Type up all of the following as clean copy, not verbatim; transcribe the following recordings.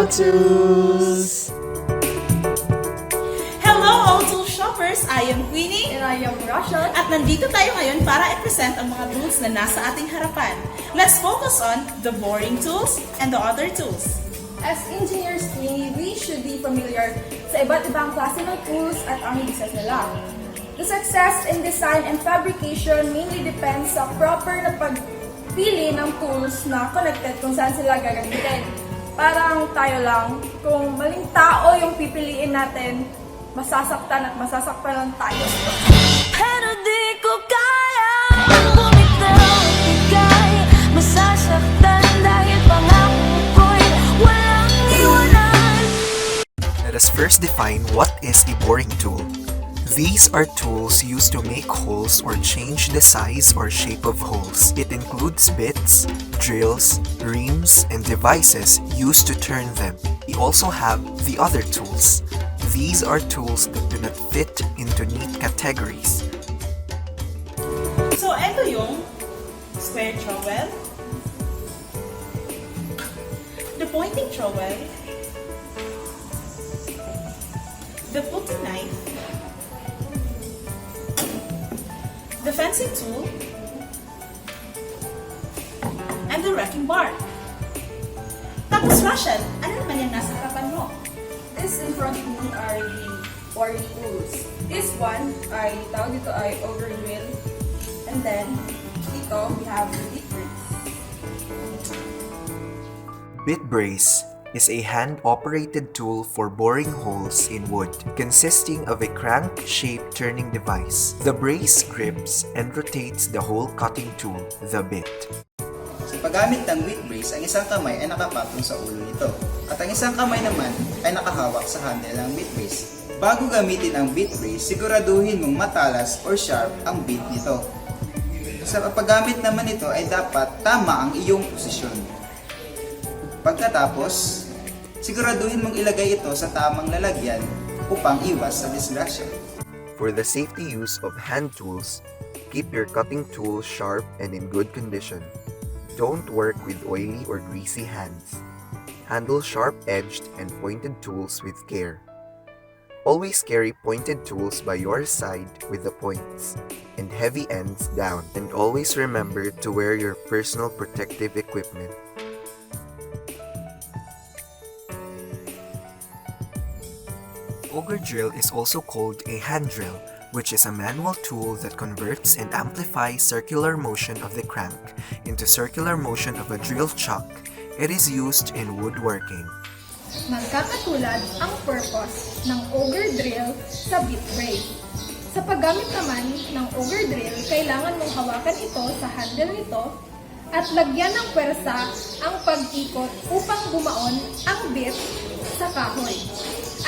Tools! Hello, all tool shoppers! I am Queenie. And I am Rachel. At nandito tayo ngayon para i-present ang mga tools na nasa ating harapan. Let's focus on the boring tools and the other tools. As engineers, we should be familiar sa iba't ibang klase ng tools at ang uses nila. The success in design and fabrication mainly depends sa proper na pagpili ng tools na connected kung saan sila gagamitin. Parang tayo lang, kung maling tao yung pipiliin natin, masasaktan at masasaktan lang tayo. Pero di ko kaya bumitaw at bigay. Masasaktan dahil pangako ko'y walang iwanan. Let us first define what is a boring tool. These are tools used to make holes or change the size or shape of holes. It includes bits, drills, reams, and devices used to turn them. We also have the other tools. These are tools that do not fit into neat categories. So, ito yung square trowel, the pointing trowel, the putty knife, the fencing tool, and the wrecking bar. Tapos, Rachel, ano naman yung nasa harapan mo? This in front of me are the boring tools. This one ay tawag dito ay auger drill. And then, dito we have the bit brace. Bit brace is a hand-operated tool for boring holes in wood, consisting of a crank-shaped turning device. The brace grips and rotates the hole cutting tool, the bit. Sa paggamit ng bit brace, ang isang kamay ay nakapatong sa ulo nito, at ang isang kamay naman ay nakahawak sa handle ng bit brace. Bago gamitin ang bit brace, siguraduhin mong matalas or sharp ang bit nito. Sa paggamit naman nito ay dapat tama ang iyong posisyon. Pagkatapos, siguraduhin mong ilagay ito sa tamang lalagyan upang iwas sa disgrasya. For the safety use of hand tools, keep your cutting tool sharp and in good condition. Don't work with oily or greasy hands. Handle sharp-edged and pointed tools with care. Always carry pointed tools by your side with the points and heavy ends down, and always remember to wear your personal protective equipment. Auger drill is also called a hand drill, which is a manual tool that converts and amplifies circular motion of the crank into circular motion of a drill chuck. It is used in woodworking. Magkakatulad ang purpose ng auger drill sa bit brace. Sa paggamit naman ng auger drill, kailangan mong hawakan ito sa handle nito at lagyan ng pwersa ang pag-ikot upang bumaon ang bit sa kahoy.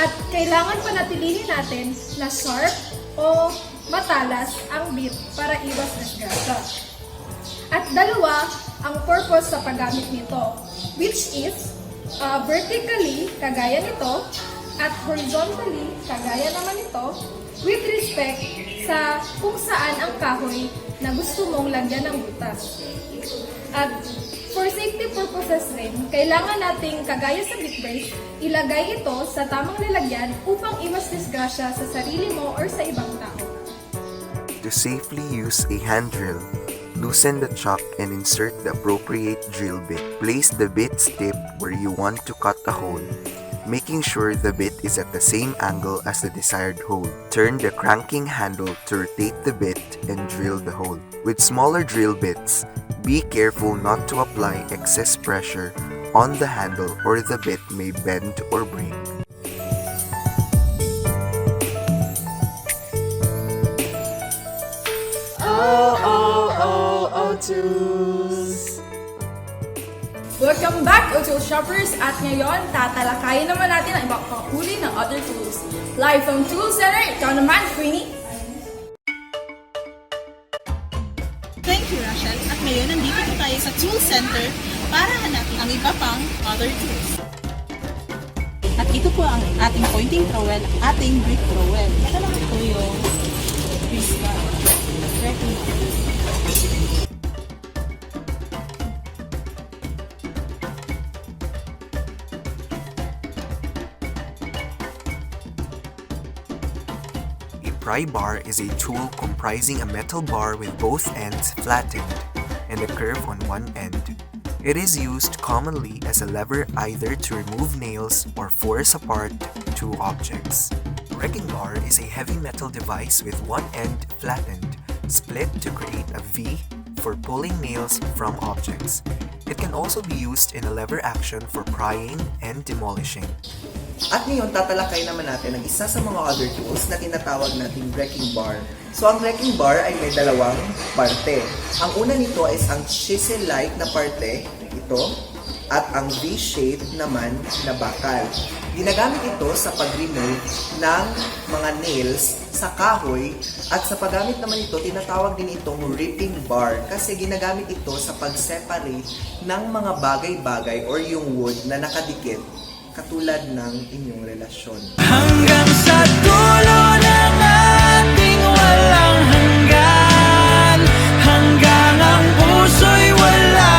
At kailangan panatilihin natin na sharp o matalas ang bit para iwas disgrasya. At dalawa ang purpose sa paggamit nito, which is vertically, kagaya nito, at horizontally, kagaya naman ito, with respect sa kung saan ang kahoy na gusto mong lagyan ng butas. At for safety purposes rin, kailangan nating, kagaya sa bit brace, ilagay ito sa tamang lalagyan upang iwas disgrasya sa sarili mo or sa ibang tao. To safely use a hand drill, loosen the chuck and insert the appropriate drill bit. Place the bit's tip where you want to cut a hole, making sure the bit is at the same angle as the desired hole. Turn the cranking handle to rotate the bit and drill the hole. With smaller drill bits, be careful not to apply excess pressure on the handle or the bit may bend or break. Tools! Welcome back, O-Tool Shoppers! At ngayon, tatalakayin naman natin ang ibang panguli ng other tools. Live from Tool Center, ikaw naman, Queenie! Thank you, Rachel. At ngayon, nandito po tayo sa Tool Center para hanapin ang iba pang other tools. At ito po ang ating pointing trowel, ating brick trowel. Ito naman po yung Vista. A pry bar is a tool comprising a metal bar with both ends flattened and a curve on one end. It is used commonly as a lever either to remove nails or force apart two objects. Wrecking bar is a heavy metal device with one end flattened, split to create a V for pulling nails from objects. It can also be used in a lever action for prying and demolishing. At ngayon, tatalakay naman natin ang isa sa mga other tools na tinatawag nating wrecking bar. So, ang wrecking bar ay may dalawang parte. Ang una nito is ang chisel-like na parte, ito, at ang V-shape naman na bakal. Ginagamit ito sa pag-remove ng mga nails sa kahoy at sa paggamit naman ito, tinatawag din itong ripping bar kasi ginagamit ito sa pag-separate ng mga bagay-bagay or yung wood na nakadikit katulad ng inyong relasyon. Hanggang sa dulo ng ating walang hanggan, hanggang ang puso'y wala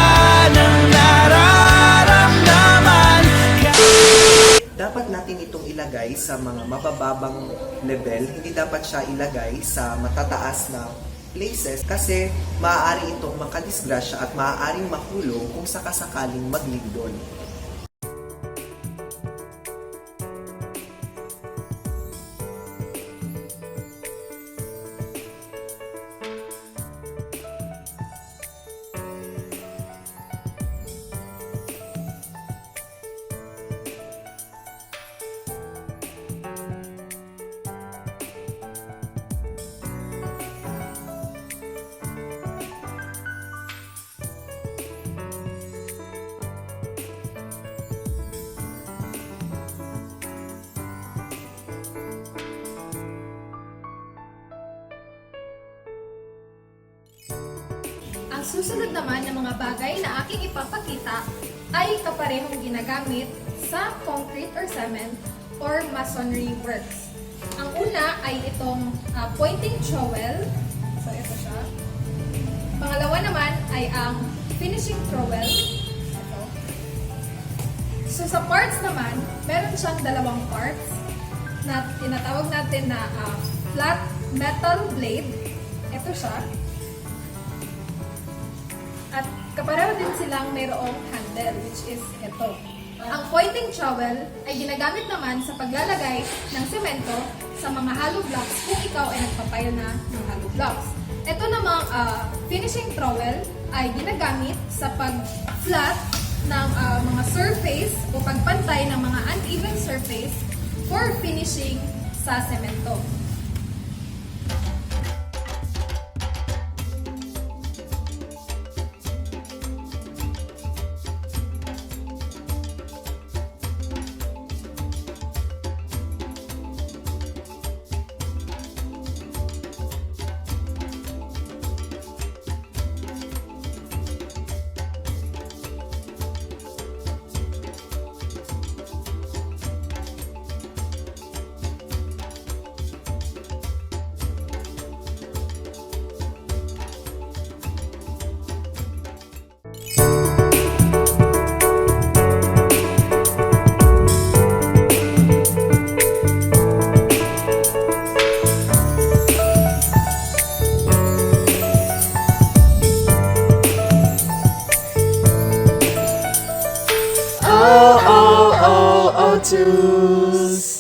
nang nararamdaman. Dapat natin itong ilagay sa mga mabababang level, hindi dapat siya ilagay sa matataas na places kasi maaari itong makadisgrasya at maaaring mahulog kung sakasakaling maglindol. Ang susunod naman ng mga bagay na aking ipapakita ay kaparehong ginagamit sa concrete or cement or masonry works. Ang una ay itong pointing trowel. So, ito siya. Pangalawa naman ay ang finishing trowel. Ito. So, sa parts naman, meron siyang dalawang parts na tinatawag natin na flat metal blade. Ito siya. At kapareho din silang mayroong handle, which is ito. Ang pointing trowel ay ginagamit naman sa paglalagay ng semento sa mga hollow blocks kung ikaw ay nagpapile na ng hollow blocks. Ito namang finishing trowel ay ginagamit sa pag-flat ng mga surface o pagpantay ng mga uneven surface for finishing sa semento. Tools!